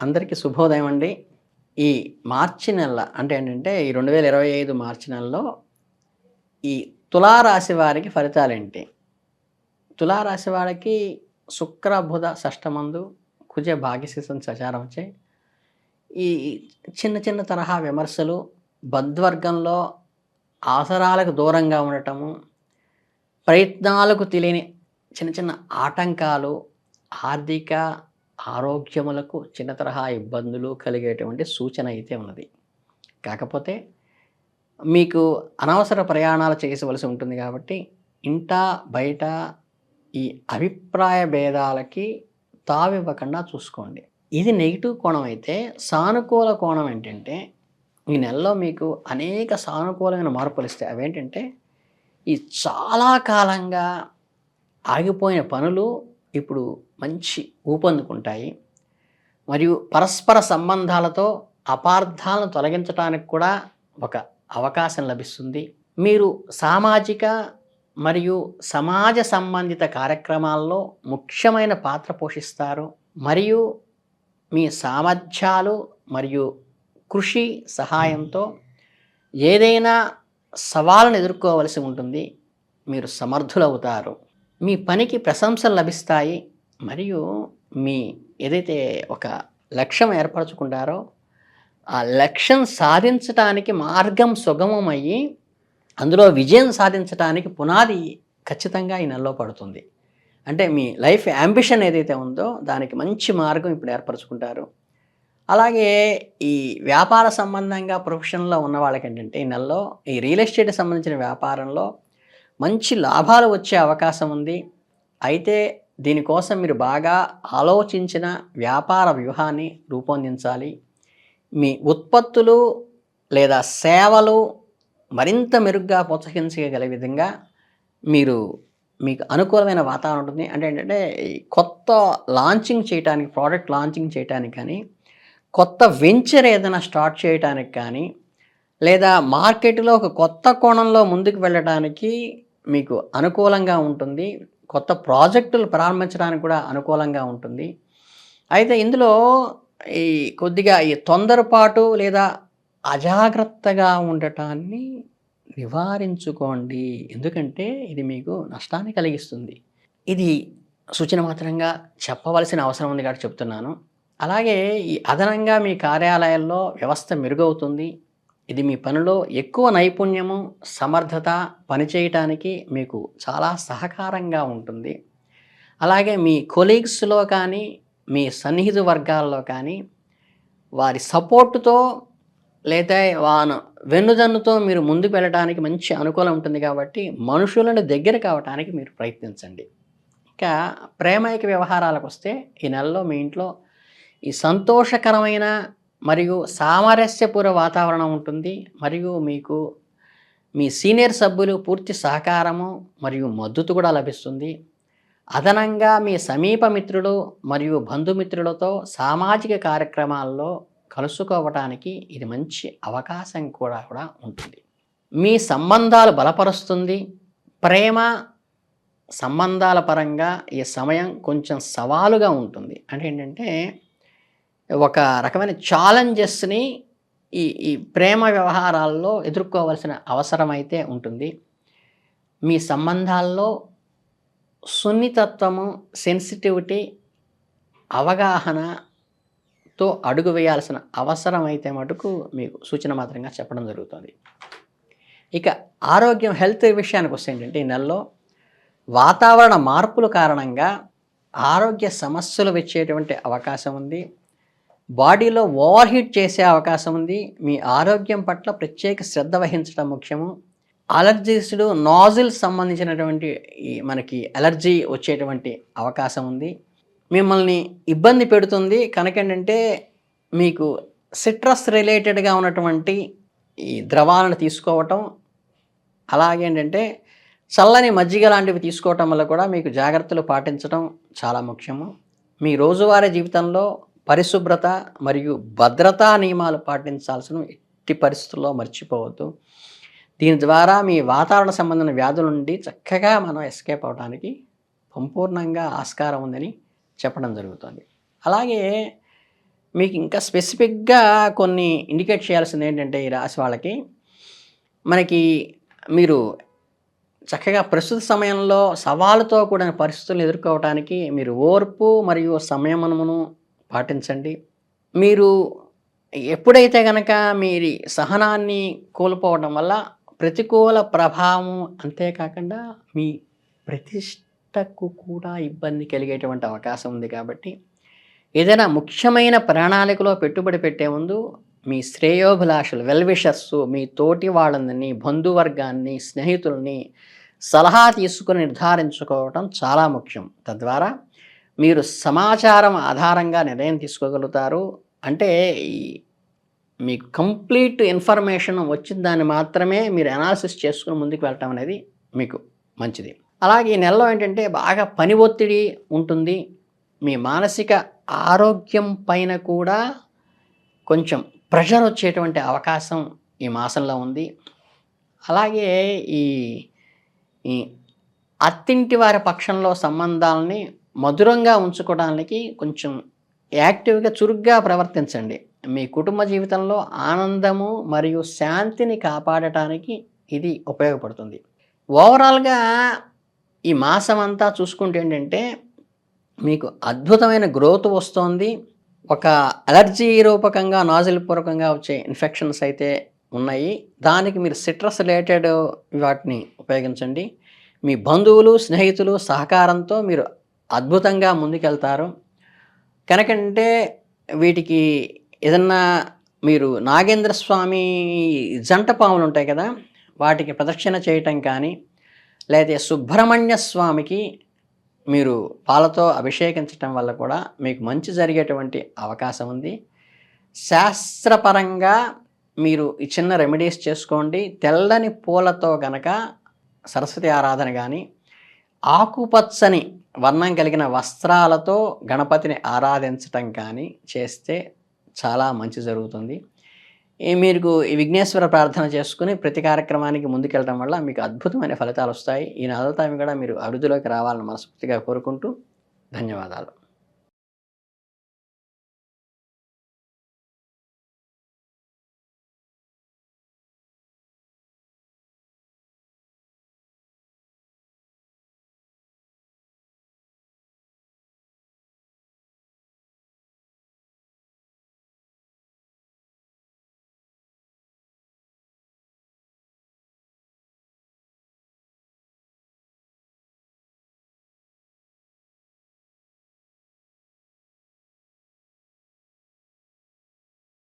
అందరికీ శుభోదయం అండి. ఈ మార్చి నెల అంటే ఏంటంటే, ఈ 2025 మార్చి నెలలో ఈ తులారాశి వారికి ఫలితాలేంటి? తులారాశి వాళ్ళకి శుక్ర, బుధ షష్టమందు, కుజ భాగ్యస్థితి సంచారం వచ్చాయి. ఈ చిన్న చిన్న తరహా విమర్శలు, బంధువర్గంలో అవసరాలకు దూరంగా ఉండటము, ప్రయత్నాలకు తెలియని చిన్న చిన్న ఆటంకాలు, ఆర్థిక, ఆరోగ్యములకు చిన్న తరహా ఇబ్బందులు కలిగేటువంటి సూచన అయితే ఉన్నది. కాకపోతే మీకు అనవసర ప్రయాణాలు చేయవలసి ఉంటుంది కాబట్టి, ఇంటా, బయట ఈ అభిప్రాయ భేదాలకి తావివ్వకుండా చూసుకోండి. ఇది నెగెటివ్ కోణం అయితే, సానుకూల కోణం ఏంటంటే, ఈ నెలలో మీకు అనేక సానుకూలమైన మార్పులొస్తాయి. అవేంటంటే, ఈ చాలా కాలంగా ఆగిపోయిన పనులు ఇప్పుడు మంచి ఊపందుకుంటాయి. మరియు పరస్పర సంబంధాలతో అపార్థాలను తొలగించటానికి కూడా ఒక అవకాశం లభిస్తుంది. మీరు సామాజిక మరియు సమాజ సంబంధిత కార్యక్రమాల్లో ముఖ్యమైన పాత్ర పోషిస్తారు. మరియు మీ సామర్థ్యాలు మరియు కృషి సహాయంతో ఏదైనా సవాలును ఎదుర్కోవలసి ఉంటుంది. మీరు సమర్థులవుతారు. మీ పనికి ప్రశంసలు లభిస్తాయి. మరియు మీ ఏదైతే ఒక లక్ష్యం ఏర్పరచుకుంటారో, ఆ లక్ష్యం సాధించటానికి మార్గం సుగమమయ్యి, అందులో విజయం సాధించటానికి పునాది ఖచ్చితంగా ఈ నెలలో పడుతుంది. అంటే మీ లైఫ్ యాంబిషన్ ఏదైతే ఉందో, దానికి మంచి మార్గం ఇప్పుడు ఏర్పరచుకుంటారు. అలాగే ఈ వ్యాపార సంబంధంగా ప్రొఫెషన్‌లో ఉన్న వాళ్ళకేంటంటే, ఈ నెలలో ఈ రియల్ ఎస్టేట్‌కి సంబంధించిన వ్యాపారంలో మంచి లాభాలు వచ్చే అవకాశం ఉంది. అయితే దీనికోసం మీరు బాగా ఆలోచించిన వ్యాపార వ్యూహాన్ని రూపొందించాలి. మీ ఉత్పత్తులు లేదా సేవలు మరింత మెరుగ్గా ప్రోత్సహించగల విధంగా మీకు అనుకూలమైన వాతావరణం ఉంటుంది. అంటే ఏంటంటే, ఈ కొత్త లాంచింగ్ చేయటానికి, ప్రోడక్ట్ లాంచింగ్ చేయటానికి కానీ, కొత్త వెంచర్ ఏదైనా స్టార్ట్ చేయటానికి కానీ, లేదా మార్కెట్‌లో ఒక కొత్త కోణంలో ముందుకు వెళ్ళటానికి మీకు అనుకూలంగా ఉంటుంది. కొత్త ప్రాజెక్టులు ప్రారంభించడానికి కూడా అనుకూలంగా ఉంటుంది. అయితే ఇందులో ఈ కొద్దిగా ఈ తొందరపాటు లేదా అజాగ్రత్తగా ఉండటాన్ని నివారించుకోండి. ఎందుకంటే ఇది మీకు నష్టాన్ని కలిగిస్తుంది. ఇది సూచన మాత్రంగా చెప్పవలసిన అవసరం ఉంది కాబట్టి చెప్తున్నాను. అలాగే ఈ అదనంగా మీ కార్యాలయాల్లో వ్యవస్థ మెరుగవుతుంది. ఇది మీ పనిలో ఎక్కువ నైపుణ్యము, సమర్థత పనిచేయటానికి మీకు చాలా సహకారంగా ఉంటుంది. అలాగే మీ కొలీగ్స్‌లో కానీ, మీ సన్నిహిత వర్గాల్లో కానీ, వారి సపోర్ట్‌తో లేదా వెన్నుదన్నుతో మీరు ముందుకు వెళ్ళడానికి మంచి అనుకూలం ఉంటుంది కాబట్టి, మనుషులను దగ్గర కావటానికి మీరు ప్రయత్నించండి. ఇంకా ప్రేమైక వ్యవహారాలకొస్తే, ఈ నెలలో మీ ఇంట్లో ఈ సంతోషకరమైన మరియు సామరస్యపూర్వ వాతావరణం ఉంటుంది. మరియు మీకు మీ సీనియర్ సభ్యులు పూర్తి సహకారము మరియు మద్దతు కూడా లభిస్తుంది. అదనంగా మీ సమీప మిత్రులు మరియు బంధుమిత్రులతో సామాజిక కార్యక్రమాల్లో కలుసుకోవటానికి ఇది మంచి అవకాశం కూడా ఉంటుంది. మీ సంబంధాలు బలపరుస్తుంది. ప్రేమ సంబంధాల పరంగా ఈ సమయం కొంచెం సవాలుగా ఉంటుంది. అంటే ఏంటంటే, ఒక రకమైన ఛాలెంజెస్‌ని ఈ ప్రేమ వ్యవహారాల్లో ఎదుర్కోవాల్సిన అవసరం అయితే ఉంటుంది. మీ సంబంధాల్లో సున్నితత్వము, సెన్సిటివిటీ, అవగాహనతో అడుగు వేయాల్సిన అవసరం అయితే మటుకు మీకు సూచన మాత్రంగా చెప్పడం జరుగుతుంది. ఇక ఆరోగ్యం, హెల్త్ విషయానికి వస్తే ఏంటంటే, ఈ నెలలో వాతావరణ మార్పుల కారణంగా ఆరోగ్య సమస్యలు వచ్చేటువంటి అవకాశం ఉంది. బాడీలో ఓవర్ హీట్ చేసే అవకాశం ఉంది. మీ ఆరోగ్యం పట్ల ప్రత్యేక శ్రద్ధ వహించడం ముఖ్యము. అలర్జీస్‌లు, నాజిల్స్ సంబంధించినటువంటి మనకి అలర్జీ వచ్చేటువంటి అవకాశం ఉంది. మిమ్మల్ని ఇబ్బంది పెడుతుంది. కనుకేంటంటే, మీకు సిట్రస్ రిలేటెడ్‌గా ఉన్నటువంటి ఈ ద్రవాలను తీసుకోవటం, అలాగేంటంటే చల్లని మజ్జిగ లాంటివి తీసుకోవటం వల్ల కూడా మీకు జాగ్రత్తలు పాటించడం చాలా ముఖ్యము. మీ రోజువారీ జీవితంలో పరిశుభ్రత మరియు భద్రతా నియమాలు పాటించాల్సిన ఎట్టి పరిస్థితుల్లో మర్చిపోవద్దు. దీని ద్వారా మీ వాతావరణ సంబంధమైన వ్యాధుల నుండి చక్కగా మనం ఎస్కేప్ అవ్వడానికి సంపూర్ణంగా ఆస్కారం ఉందని చెప్పడం జరుగుతుంది. అలాగే మీకు ఇంకా స్పెసిఫిక్‌గా కొన్ని ఇండికేట్ చేయాల్సింది ఏంటంటే ఈ రాశి వాళ్ళకి, మనకి మీరు చక్కగా ప్రస్తుత సమయంలో సవాలుతో కూడిన పరిస్థితులను ఎదుర్కోవటానికి మీరు ఓర్పు మరియు సంయమనమును పాటించండి. మీరు ఎప్పుడైతే గనక మీరి సహనాన్ని కోల్పోవడం వల్ల ప్రతికూల ప్రభావం అంతే కాకుండా మీ ప్రతిష్టకు కూడా ఇబ్బంది కలిగేటువంటి అవకాశం ఉంది కాబట్టి, ఏదైనా ముఖ్యమైన ప్రణాళికలో పెట్టుబడి పెట్టే ముందు మీ శ్రేయోభిలాషులు, వెల్ విషర్స్, మీ తోటి వాళ్ళందరినీ, బంధువర్గాన్ని, స్నేహితుల్ని సలహా తీసుకొని నిర్ధారించుకోవటం చాలా ముఖ్యం. తద్వారా మీరు సమాచారం ఆధారంగా నిర్ణయం తీసుకోగలుగుతారు. అంటే ఈ మీకు కంప్లీట్ ఇన్ఫర్మేషన్ వచ్చిన దాన్ని మాత్రమే మీరు అనాలిసిస్ చేసుకొని ముందుకు వెళ్ళటం అనేది మీకు మంచిది. అలాగే ఈ నెలలో ఏంటంటే బాగా పని ఒత్తిడి ఉంటుంది. మీ మానసిక ఆరోగ్యం పైన కూడా కొంచెం ప్రెషర్ వచ్చేటువంటి అవకాశం ఈ మాసంలో ఉంది. అలాగే ఈ ఈ అత్తింటి వారి పక్షంలో సంబంధాలని మధురంగా ఉంచుకోవడానికి కొంచెం యాక్టివ్‌గా, చురుగ్గా ప్రవర్తించండి. మీ కుటుంబ జీవితంలో ఆనందము మరియు శాంతిని కాపాడటానికి ఇది ఉపయోగపడుతుంది. ఓవరాల్‌గా ఈ మాసమంతా చూసుకుంటే ఏంటంటే, మీకు అద్భుతమైన గ్రోత్ వస్తోంది. ఒక అలర్జీ రూపకంగా, నాజిల్ పూర్వకంగా వచ్చే ఇన్ఫెక్షన్స్ అయితే ఉన్నాయి. దానికి మీరు సిట్రస్ రిలేటెడ్ వాటిని ఉపయోగించండి. మీ బంధువులు, స్నేహితులు సహకారంతో మీరు అద్భుతంగా ముందుకెళ్తారు. కనుకంటే వీటికి ఏదన్నా మీరు నాగేంద్ర స్వామి జంట పాములు ఉంటాయి కదా! వాటికి ప్రదక్షిణ చేయటం కానీ, లేతే సుబ్రహ్మణ్య స్వామికి మీరు పాలతో అభిషేకించటం వల్ల కూడా మీకు మంచి జరిగేటువంటి అవకాశం ఉంది. శాస్త్రపరంగా మీరు ఈ చిన్న రెమెడీస్ చేసుకోండి. తెల్లని పూలతో గనక సరస్వతి ఆరాధన గానీ, ఆకుపచ్చని వర్ణం కలిగిన వస్త్రాలతో గణపతిని ఆరాధించటం కానీ చేస్తే చాలా మంచి జరుగుతుంది. మీకు ఈ విఘ్నేశ్వర ప్రార్థన చేసుకొని ప్రతి కార్యక్రమానికి ముందుకెళ్ళడం వల్ల మీకు అద్భుతమైన ఫలితాలొస్తాయి. ఈ నెలంతా కూడా మీరు అభివృద్ధిలోకి రావాలని మనస్ఫూర్తిగా కోరుకుంటూ ధన్యవాదాలు.